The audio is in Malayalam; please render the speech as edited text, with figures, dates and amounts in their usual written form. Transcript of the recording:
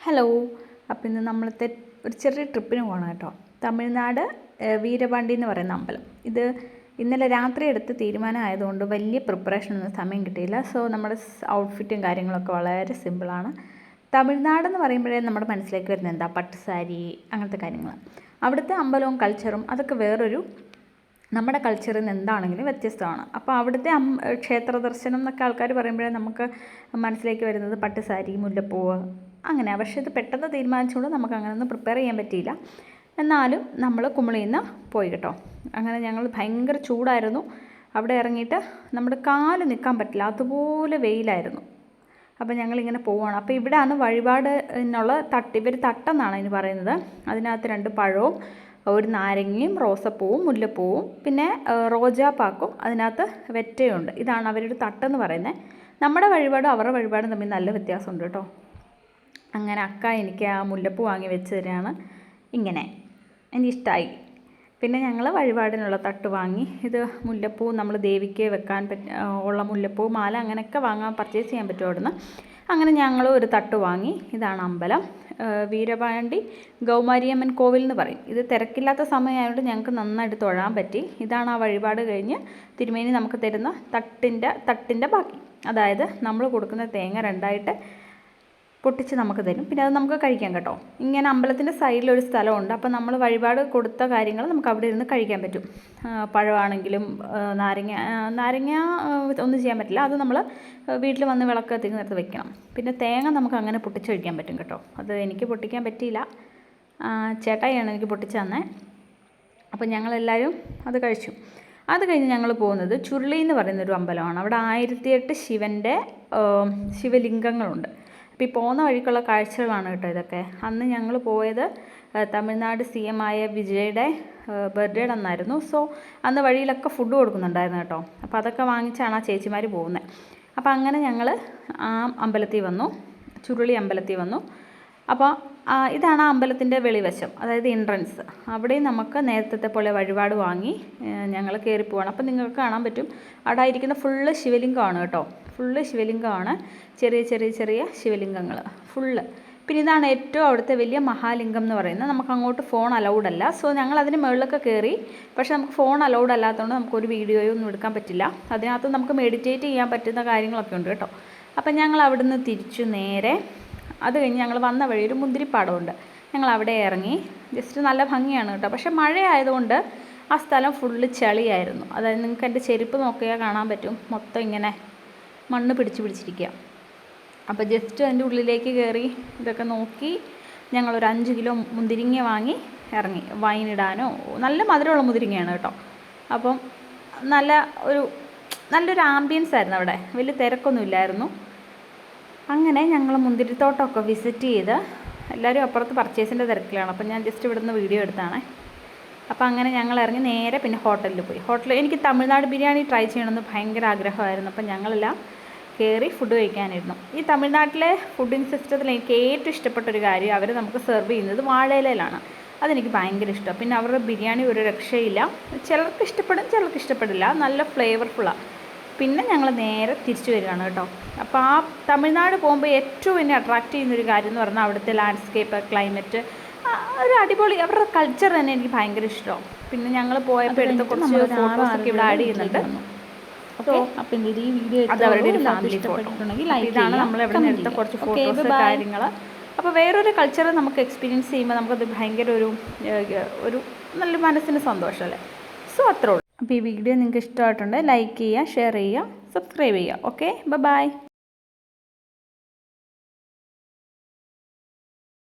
ഹലോ. അപ്പോൾ ഇന്ന് നമ്മളത്തെ ഒരു ചെറിയ ട്രിപ്പിന് പോകണം കേട്ടോ. തമിഴ്നാട് വീരപാണ്ടി എന്ന് പറയുന്ന അമ്പലം. ഇത് ഇന്നലെ രാത്രി എടുത്ത് തീരുമാനമായതുകൊണ്ട് വലിയ പ്രിപ്പറേഷനൊന്നും സമയം കിട്ടിയില്ല. സോ നമ്മുടെ ഔട്ട്ഫിറ്റും കാര്യങ്ങളൊക്കെ വളരെ സിമ്പിളാണ്. തമിഴ്നാടെന്ന് പറയുമ്പോഴേ നമ്മുടെ മനസ്സിലേക്ക് വരുന്നത് എന്താ, പട്ടുസാരി അങ്ങനത്തെ കാര്യങ്ങൾ. അവിടുത്തെ അമ്പലവും കൾച്ചറും അതൊക്കെ വേറൊരു, നമ്മുടെ കൾച്ചറിൽ നിന്ന് എന്താണെങ്കിലും വ്യത്യസ്തമാണ്. അപ്പോൾ അവിടുത്തെ ക്ഷേത്ര ദർശനം എന്നൊക്കെ ആൾക്കാർ പറയുമ്പോഴേ നമുക്ക് മനസ്സിലേക്ക് വരുന്നത് പട്ടുസാരി, മുല്ലപ്പൂവ് അങ്ങനെ. പക്ഷേ ഇത് പെട്ടെന്ന് തീരുമാനിച്ചുകൊണ്ട് നമുക്ക് അങ്ങനെയൊന്നും പ്രിപ്പയർ ചെയ്യാൻ പറ്റിയില്ല. എന്നാലും നമ്മൾ കുമളിയിൽ നിന്ന് പോയി കേട്ടോ. അങ്ങനെ ഞങ്ങൾ ഭയങ്കര ചൂടായിരുന്നു. അവിടെ ഇറങ്ങിയിട്ട് നമ്മുടെ കാല് നിൽക്കാൻ പറ്റില്ല, അതുപോലെ വെയിലായിരുന്നു. അപ്പോൾ ഞങ്ങളിങ്ങനെ പോവുകയാണ്. അപ്പോൾ ഇവിടെയാണ് വഴിപാടിനുള്ള ഇവർ തട്ടെന്നാണ് അതിന് പറയുന്നത്. അതിനകത്ത് 2 പഴവും ഒരു നാരങ്ങയും റോസപ്പൂവും മുല്ലപ്പൂവും പിന്നെ റോജാപ്പാക്കും അതിനകത്ത് വെറ്റയുണ്ട്. ഇതാണ് അവരുടെ തട്ടെന്ന് പറയുന്നത്. നമ്മുടെ വഴിപാടും അവരുടെ വഴിപാടും തമ്മിൽ നല്ല വ്യത്യാസമുണ്ട് കേട്ടോ. അങ്ങനെ അക്ക എനിക്ക് ആ മുല്ലപ്പൂ വാങ്ങി വെച്ച് തരാണ്. ഇങ്ങനെ എനിക്കിഷ്ടമായി. പിന്നെ ഞങ്ങൾ വഴിപാടിനുള്ള തട്ട് വാങ്ങി. ഇത് മുല്ലപ്പൂ നമ്മൾ ദേവിക്ക് വെക്കാൻ ഉള്ള മുല്ലപ്പൂ മാല അങ്ങനെയൊക്കെ പർച്ചേസ് ചെയ്യാൻ പറ്റും അവിടുന്ന്. അങ്ങനെ ഞങ്ങൾ ഒരു തട്ട് വാങ്ങി. ഇതാണ് അമ്പലം, വീരപാണ്ടി ഗൗമാരിയമ്മൻ കോവിൽ എന്ന് പറയും. ഇത് തിരക്കില്ലാത്ത സമയമായതുകൊണ്ട് ഞങ്ങൾക്ക് നന്നായിട്ട് തൊഴാൻ പറ്റി. ഇതാണ് ആ വഴിപാട് കഴിഞ്ഞ് തിരുമേനി നമുക്ക് തരുന്ന തട്ടിൻ്റെ ബാക്കി. അതായത് നമ്മൾ കൊടുക്കുന്ന തേങ്ങ 2ആയിട്ട് പൊട്ടിച്ച് നമുക്ക് തരും. പിന്നെ അത് നമുക്ക് കഴിക്കാം കേട്ടോ. ഇങ്ങനെ അമ്പലത്തിൻ്റെ സൈഡിലൊരു സ്ഥലമുണ്ട്. അപ്പോൾ നമ്മൾ വഴിപാട് കൊടുത്ത കാര്യങ്ങൾ നമുക്ക് അവിടെ ഇരുന്ന് കഴിക്കാൻ പറ്റും. പഴമാണെങ്കിലും നാരങ്ങ ഒന്നും ചെയ്യാൻ പറ്റില്ല. അത് നമ്മൾ വീട്ടിൽ വന്ന് വിളക്ക് കത്തിക്കുന്ന നേരത്ത് വെക്കണം. പിന്നെ തേങ്ങ നമുക്ക് അങ്ങനെ പൊട്ടിച്ച് കഴിക്കാൻ പറ്റും കേട്ടോ. അത് എനിക്ക് പൊട്ടിക്കാൻ പറ്റിയില്ല, ചേട്ടായിയാണ് എനിക്ക് പൊട്ടിച്ച് തന്നെ. അപ്പോൾ ഞങ്ങളെല്ലാവരും അത് കഴിച്ചു. അത് കഴിഞ്ഞ് ഞങ്ങൾ പോകുന്നത് ചുരുളി എന്ന് പറയുന്നൊരു അമ്പലമാണ്. അവിടെ 1008 ശിവലിംഗങ്ങളുണ്ട്. അപ്പോൾ ഈ പോകുന്ന വഴിക്കുള്ള കാഴ്ചകളാണ് കേട്ടോ ഇതൊക്കെ. അന്ന് ഞങ്ങൾ പോയത് തമിഴ്നാട് CM ആയ വിജയുടെ ബർത്ത്ഡേ അന്നായിരുന്നു. സോ അന്ന് വഴിയിലൊക്കെ ഫുഡ് കൊടുക്കുന്നുണ്ടായിരുന്നു കേട്ടോ. അപ്പോൾ അതൊക്കെ വാങ്ങിച്ചാണ് ആ ചേച്ചിമാർ പോകുന്നത്. അപ്പോൾ അങ്ങനെ ഞങ്ങൾ ആ അമ്പലത്തിൽ വന്നു, ചുരുളി അമ്പലത്തിൽ വന്നു. അപ്പോൾ ഇതാണ് ആ അമ്പലത്തിൻ്റെ വെളിവശം, അതായത് എൻട്രൻസ്. അവിടെയും നമുക്ക് നേരത്തെ പോലെ വഴിപാട് വാങ്ങി ഞങ്ങൾ കയറി പോവാണ്. അപ്പോൾ നിങ്ങൾക്ക് കാണാൻ പറ്റും അവിടെ ഇരിക്കുന്ന ഫുള്ള് ശിവലിംഗമാണ് കേട്ടോ. ഫുള്ള് ശിവലിംഗമാണ്, ചെറിയ ശിവലിംഗങ്ങൾ ഫുള്ള്. പിന്നെ ഇതാണ് ഏറ്റവും അവിടുത്തെ വലിയ മഹാലിംഗം എന്ന് പറയുന്നത്. നമുക്ക് അങ്ങോട്ട് ഫോൺ അലൗഡ് അല്ല. സോ ഞങ്ങൾ അതിന് മുകളിലൊക്കെ കയറി. പക്ഷേ നമുക്ക് ഫോൺ അലൗഡ് അല്ലാത്തതുകൊണ്ട് നമുക്കൊരു വീഡിയോയോ ഒന്നും എടുക്കാൻ പറ്റില്ല. അതിനകത്ത് നമുക്ക് മെഡിറ്റേറ്റ് ചെയ്യാൻ പറ്റുന്ന കാര്യങ്ങളൊക്കെ ഉണ്ട് കേട്ടോ. അപ്പം ഞങ്ങൾ അവിടുന്ന് തിരിച്ചു നേരെ, അത് കഴിഞ്ഞ് ഞങ്ങൾ വന്ന വഴി ഒരു മുന്തിരിപ്പാടമുണ്ട്. ഞങ്ങൾ അവിടെ ഇറങ്ങി. ജസ്റ്റ് നല്ല ഭംഗിയാണ് കേട്ടോ. പക്ഷേ മഴയായതുകൊണ്ട് ആ സ്ഥലം ഫുള്ള് ചളിയായിരുന്നു. അതായത് നിങ്ങൾക്ക് എൻ്റെ ചെരുപ്പ് നോക്കിയാൽ കാണാൻ പറ്റും, മൊത്തം ഇങ്ങനെ മണ്ണ് പിടിച്ചിരിക്കുക. അപ്പോൾ ജസ്റ്റ് അതിൻ്റെ ഉള്ളിലേക്ക് കയറി ഇതൊക്കെ നോക്കി ഞങ്ങളൊരു 5 കിലോ മുന്തിരിങ്ങ വാങ്ങി ഇറങ്ങി. വൈനിടാനോ, നല്ല മധുരമുള്ള മുന്തിരിങ്ങയാണ് കേട്ടോ. അപ്പം നല്ലൊരു ആംബിയൻസ് ആയിരുന്നു അവിടെ, വലിയ തിരക്കൊന്നും ഇല്ലായിരുന്നു. അങ്ങനെ ഞങ്ങൾ മുന്തിരിത്തോട്ടമൊക്കെ വിസിറ്റ് ചെയ്ത് എല്ലാവരും അപ്പുറത്ത് പർച്ചേസിൻ്റെ തിരക്കിലാണ്. അപ്പം ഞാൻ ജസ്റ്റ് ഇവിടെ നിന്ന് വീഡിയോ എടുത്താണ്. അപ്പോൾ അങ്ങനെ ഞങ്ങൾ ഇറങ്ങി നേരെ പിന്നെ ഹോട്ടലിൽ പോയി. എനിക്ക് തമിഴ്നാട് ബിരിയാണി ട്രൈ ചെയ്യണമെന്ന് ഭയങ്കര ആഗ്രഹമായിരുന്നു. അപ്പം ഞങ്ങളെല്ലാം കയറി ഫുഡ് കഴിക്കാനിരുന്നു. ഈ തമിഴ്നാട്ടിലെ ഫുഡിങ് സിസ്റ്റത്തിൽ എനിക്ക് ഏറ്റവും ഇഷ്ടപ്പെട്ടൊരു കാര്യം, അവർ നമുക്ക് സെർവ് ചെയ്യുന്നത് വാഴയിലയിലാണ്. അതെനിക്ക് ഭയങ്കര ഇഷ്ടമാണ്. പിന്നെ അവരുടെ ബിരിയാണി ഒരു രക്ഷയില്ല. ചിലർക്ക് ഇഷ്ടപ്പെടും, ചിലർക്ക് ഇഷ്ടപ്പെടില്ല. നല്ല ഫ്ലേവർഫുള്ളാണ്. പിന്നെ ഞങ്ങൾ നേരെ തിരിച്ചു വരികയാണ് കേട്ടോ. അപ്പോൾ ആ തമിഴ്നാട് പോകുമ്പോൾ ഏറ്റവും എന്നെ അട്രാക്റ്റ് ചെയ്യുന്നൊരു കാര്യം എന്ന് പറഞ്ഞാൽ അവിടുത്തെ ലാൻഡ്സ്കേപ്പ്, ക്ലൈമറ്റ്, ഒരു അടിപൊളി, അവരുടെ കൾച്ചർ തന്നെ എനിക്ക് ഭയങ്കര ഇഷ്ടമാണ്. പിന്നെ ഞങ്ങൾ പോയപ്പോൾ എടുത്ത കുറച്ച് ഫോട്ടോസൊക്കെ ഇവിടെ ആഡ് ചെയ്യുന്നുണ്ട്. അപ്പോൾ ഈ വീഡിയോ അത് അവരുടെ ഒരു ഫാമിലി ഫോട്ടോ. ഇതാണ് നമ്മൾ എവിടെ നിന്ന് എടുത്ത കുറച്ച് ഫോട്ടോസ് കാര്യങ്ങൾ. അപ്പോൾ വേറൊരു കൾച്ചർ നമുക്ക് എക്സ്പീരിയൻസ് ചെയ്യുമ്പോൾ നമുക്കത് ഭയങ്കര ഒരു നല്ല മനസ്സിന് സന്തോഷമല്ലേ. സോ അത്രേ ഉള്ളൂ. അപ്പോൾ ഈ വീഡിയോ നിങ്ങൾക്ക് ഇഷ്ടമായിട്ടുണ്ട് ലൈക്ക് ചെയ്യുക, ഷെയർ ചെയ്യുക, സബ്സ്ക്രൈബ് ചെയ്യുക. Okay, by.